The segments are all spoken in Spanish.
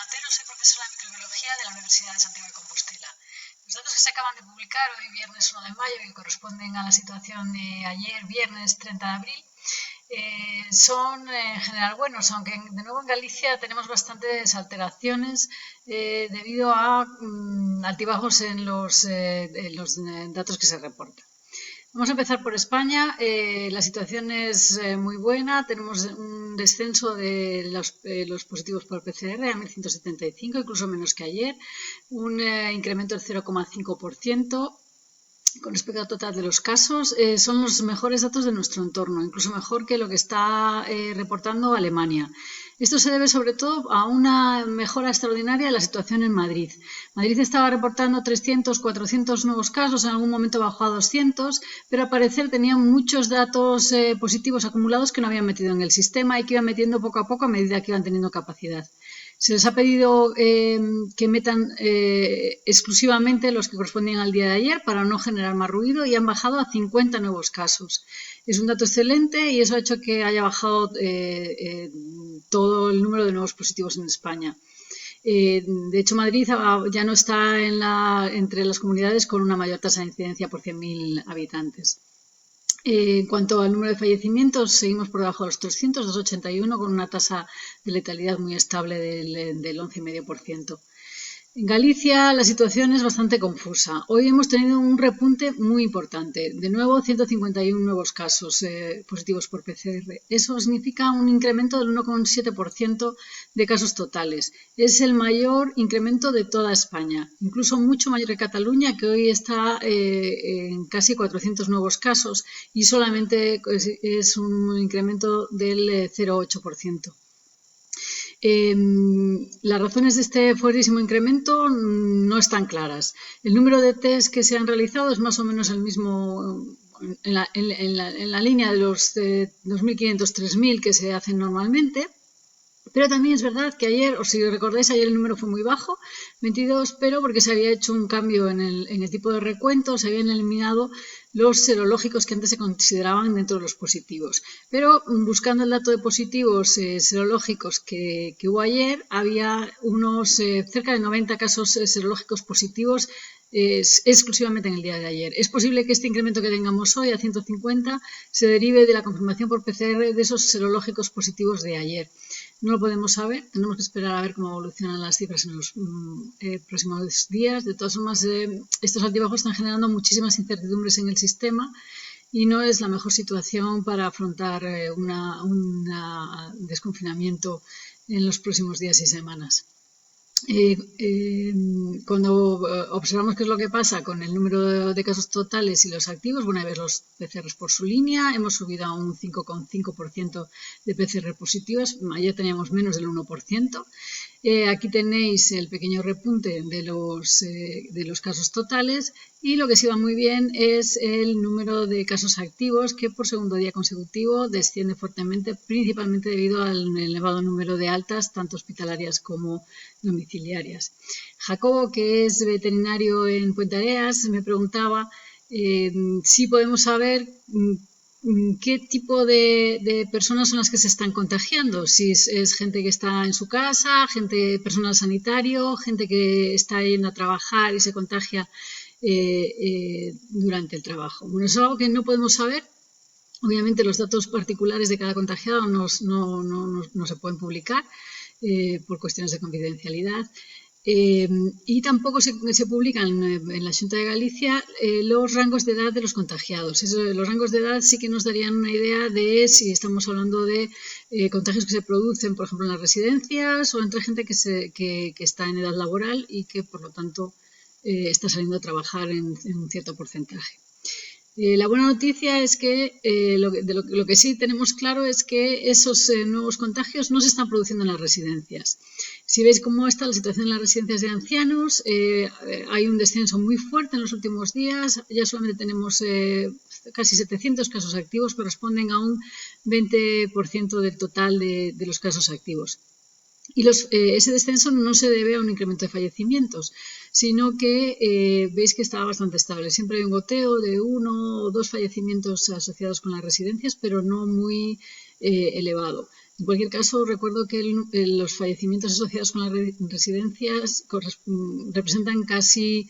Montero, soy profesora de microbiología de la Universidad de Santiago de Compostela. Los datos que se acaban de publicar hoy, viernes 1 de mayo, que corresponden a la situación de ayer, viernes 30 de abril, son en general buenos, aunque de nuevo en Galicia tenemos bastantes alteraciones debido a altibajos en los datos que se reportan. Vamos a empezar por España. La situación es muy buena. Tenemos un descenso de los positivos por PCR a 1.175, incluso menos que ayer. Un incremento del 0,5%. Con respecto al total de los casos, son los mejores datos de nuestro entorno, incluso mejor que lo que está reportando Alemania. Esto se debe sobre todo a una mejora extraordinaria de la situación en Madrid. Madrid estaba reportando 300, 400 nuevos casos, en algún momento bajó a 200, pero al parecer tenían muchos datos positivos acumulados que no habían metido en el sistema y que iban metiendo poco a poco a medida que iban teniendo capacidad. Se les ha pedido que metan exclusivamente los que correspondían al día de ayer para no generar más ruido y han bajado a 50 nuevos casos. Es un dato excelente y eso ha hecho que haya bajado todo el número de nuevos positivos en España. De hecho, Madrid ya no está entre las comunidades con una mayor tasa de incidencia por 100.000 habitantes. En cuanto al número de fallecimientos, seguimos por debajo de los 300, 281, con una tasa de letalidad muy estable del 11,5%. En Galicia la situación es bastante confusa. Hoy hemos tenido un repunte muy importante. De nuevo, 151 nuevos casos positivos por PCR. Eso significa un incremento del 1,7% de casos totales. Es el mayor incremento de toda España, incluso mucho mayor que Cataluña, que hoy está en casi 400 nuevos casos y solamente es un incremento del 0,8%. Las razones de este fuertísimo incremento no están claras. El número de test que se han realizado es más o menos el mismo en la línea de los 2.500, 3.000 que se hacen normalmente. Pero también es verdad que ayer, o si recordáis, ayer el número fue muy bajo, 22, pero porque se había hecho un cambio en el tipo de recuento, se habían eliminado los serológicos que antes se consideraban dentro de los positivos. Pero buscando el dato de positivos serológicos que hubo ayer, había unos cerca de 90 casos serológicos positivos exclusivamente en el día de ayer. Es posible que este incremento que tengamos hoy a 150 se derive de la confirmación por PCR de esos serológicos positivos de ayer. No lo podemos saber, tenemos que esperar a ver cómo evolucionan las cifras en los próximos días. De todas formas, estos altibajos están generando muchísimas incertidumbres en el sistema y no es la mejor situación para afrontar un desconfinamiento en los próximos días y semanas. Cuando observamos qué es lo que pasa con el número de casos totales y los activos, bueno, a ver los PCR por su línea, hemos subido a un 5,5% de PCR positivos, ayer teníamos menos del 1%. Aquí tenéis el pequeño repunte de los casos totales y lo que sí va muy bien es el número de casos activos que por segundo día consecutivo desciende fuertemente, principalmente debido al elevado número de altas, tanto hospitalarias como domiciliarias. Jacobo, que es veterinario en Puentareas, me preguntaba si podemos saber qué tipo de personas son las que se están contagiando, si es gente que está en su casa, personal sanitario, gente que está yendo a trabajar y se contagia durante el trabajo. Bueno, eso es algo que no podemos saber. Obviamente los datos particulares de cada contagiado no se pueden publicar por cuestiones de confidencialidad. Y tampoco se publican en la Xunta de Galicia los rangos de edad de los contagiados. Los rangos de edad sí que nos darían una idea de si estamos hablando de contagios que se producen, por ejemplo, en las residencias o entre gente que está en edad laboral y que, por lo tanto, está saliendo a trabajar en un cierto porcentaje. La buena noticia es que lo que sí tenemos claro es que esos nuevos contagios no se están produciendo en las residencias. Si veis cómo está la situación en las residencias de ancianos, hay un descenso muy fuerte en los últimos días. Ya solamente tenemos casi 700 casos activos, corresponden a un 20% del total de los casos activos. Y ese descenso no se debe a un incremento de fallecimientos, sino que veis que está bastante estable. Siempre hay un goteo de 1 o 2 fallecimientos asociados con las residencias, pero no muy elevado. En cualquier caso, recuerdo que los fallecimientos asociados con las residencias representan casi,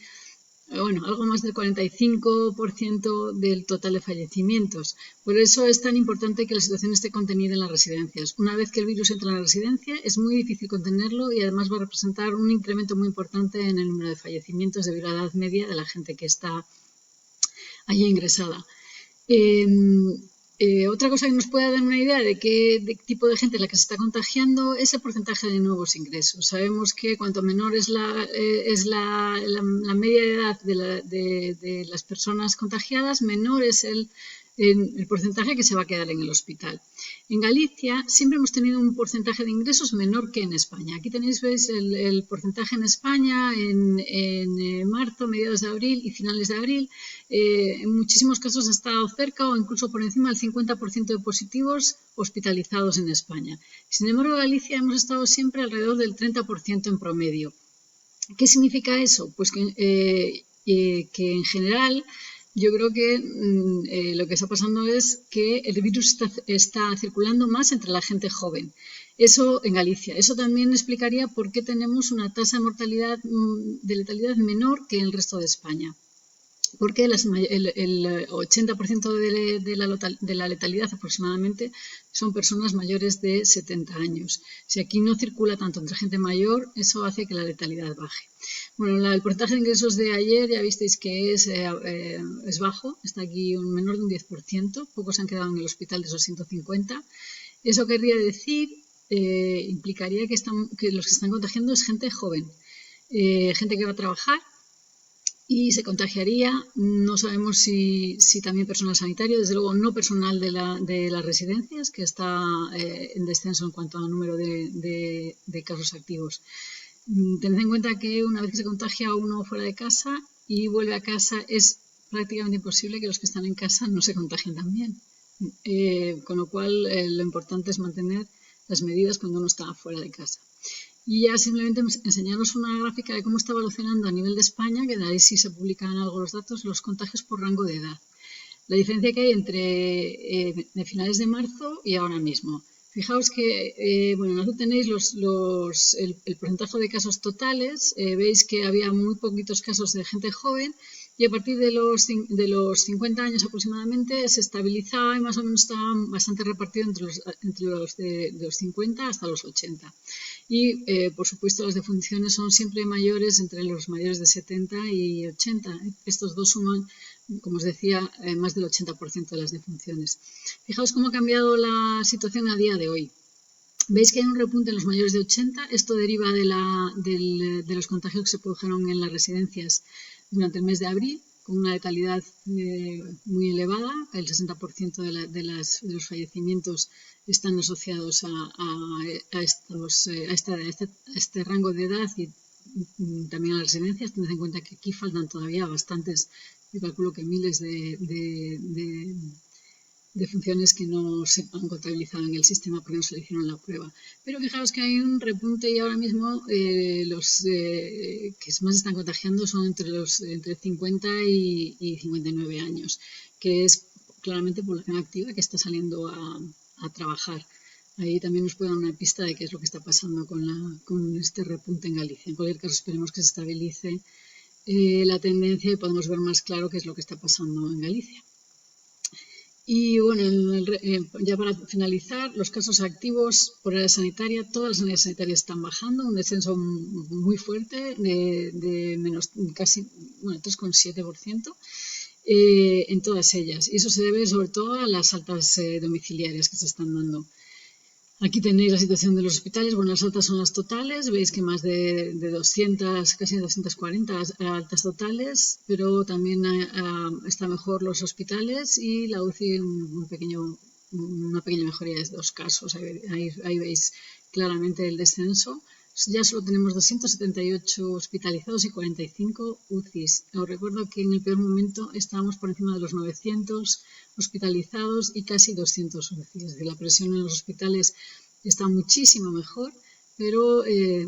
bueno, algo más del 45% del total de fallecimientos. Por eso es tan importante que la situación esté contenida en las residencias. Una vez que el virus entra en la residencia, es muy difícil contenerlo y además va a representar un incremento muy importante en el número de fallecimientos debido a la edad media de la gente que está allí ingresada. Otra cosa que nos puede dar una idea de qué tipo de gente es la que se está contagiando es el porcentaje de nuevos ingresos. Sabemos que cuanto menor es la media de edad de las personas contagiadas, menor es el porcentaje que se va a quedar en el hospital. En Galicia siempre hemos tenido un porcentaje de ingresos menor que en España. Aquí tenéis, veis, el porcentaje en España en marzo, mediados de abril y finales de abril. En muchísimos casos ha estado cerca o incluso por encima del 50% de positivos hospitalizados en España. Sin embargo, en Galicia hemos estado siempre alrededor del 30% en promedio. ¿Qué significa eso? Pues que en general yo creo que lo que está pasando es que el virus está circulando más entre la gente joven. Eso en Galicia. Eso también explicaría por qué tenemos una tasa de mortalidad, de letalidad menor que en el resto de España. Porque el 80% de la letalidad aproximadamente son personas mayores de 70 años. Si aquí no circula tanto entre gente mayor, eso hace que la letalidad baje. Bueno, el porcentaje de ingresos de ayer ya visteis que es bajo, está aquí un menor de un 10%, pocos se han quedado en el hospital de esos 150. Eso querría decir, implicaría que los que están contagiando es gente joven, gente que va a trabajar, y se contagiaría, no sabemos si también personal sanitario, desde luego no personal de las residencias, que está en descenso en cuanto al número de casos activos. Tened en cuenta que una vez que se contagia uno fuera de casa y vuelve a casa, es prácticamente imposible que los que están en casa no se contagien también. Con lo cual, lo importante es mantener las medidas cuando uno está fuera de casa. Y ya simplemente enseñaros una gráfica de cómo está evolucionando a nivel de España, que de ahí sí se publican algo los datos, los contagios por rango de edad. La diferencia que hay entre de finales de marzo y ahora mismo. Fijaos que, bueno, en azul tenéis el porcentaje de casos totales, veis que había muy poquitos casos de gente joven y a partir de los 50 años aproximadamente se estabilizaba y más o menos estaba bastante repartido entre los de los 50 hasta los 80. Y, por supuesto, las defunciones son siempre mayores entre los mayores de 70 y 80. Estos dos suman, como os decía, más del 80% de las defunciones. Fijaos cómo ha cambiado la situación a día de hoy. Veis que hay un repunte en los mayores de 80. Esto deriva de los contagios que se produjeron en las residencias durante el mes de abril, con una letalidad muy elevada. El 60% de los fallecimientos están asociados a este rango de edad y también a las residencias. Tened en cuenta que aquí faltan todavía bastantes, yo calculo que miles de funciones que no se han contabilizado en el sistema porque no se le hicieron la prueba. Pero fijaos que hay un repunte y ahora mismo los que más están contagiando son entre 50 y 59 años, que es claramente población activa que está saliendo a trabajar. Ahí también nos puede dar una pista de qué es lo que está pasando con este repunte en Galicia. En cualquier caso, esperemos que se estabilice la tendencia y podamos ver más claro qué es lo que está pasando en Galicia. Y bueno, ya para finalizar, los casos activos por área sanitaria, todas las áreas sanitarias están bajando, un descenso muy fuerte de menos casi 3,7% en todas ellas. Y eso se debe sobre todo a las altas domiciliarias que se están dando. Aquí tenéis la situación de los hospitales. Bueno, las altas son las totales. Veis que más de 200, casi 240 altas totales, pero también está mejor los hospitales y la UCI una pequeña mejoría de 2 casos. Ahí veis claramente el descenso. Ya solo tenemos 278 hospitalizados y 45 UCIs. Os recuerdo que en el peor momento estábamos por encima de los 900 hospitalizados y casi 200 UCIs. Es decir, la presión en los hospitales está muchísimo mejor, pero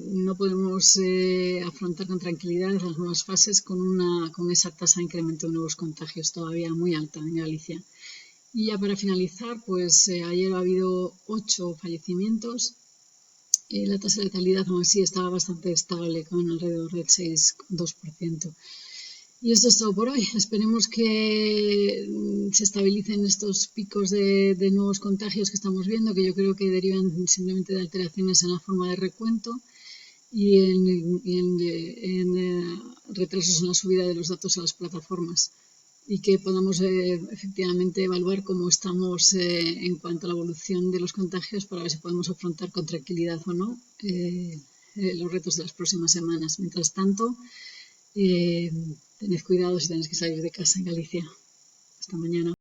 no podemos afrontar con tranquilidad las nuevas fases con esa tasa de incremento de nuevos contagios todavía muy alta en Galicia. Y ya para finalizar, pues ayer ha habido 8 fallecimientos. La tasa de letalidad aún así estaba bastante estable, con alrededor del 6,2%. Y esto es todo por hoy. Esperemos que se estabilicen estos picos de nuevos contagios que estamos viendo, que yo creo que derivan simplemente de alteraciones en la forma de recuento y en retrasos en la subida de los datos a las plataformas, y que podamos efectivamente evaluar cómo estamos en cuanto a la evolución de los contagios, para ver si podemos afrontar con tranquilidad o no los retos de las próximas semanas. Mientras tanto, tened cuidado si tenéis que salir de casa en Galicia. Hasta mañana.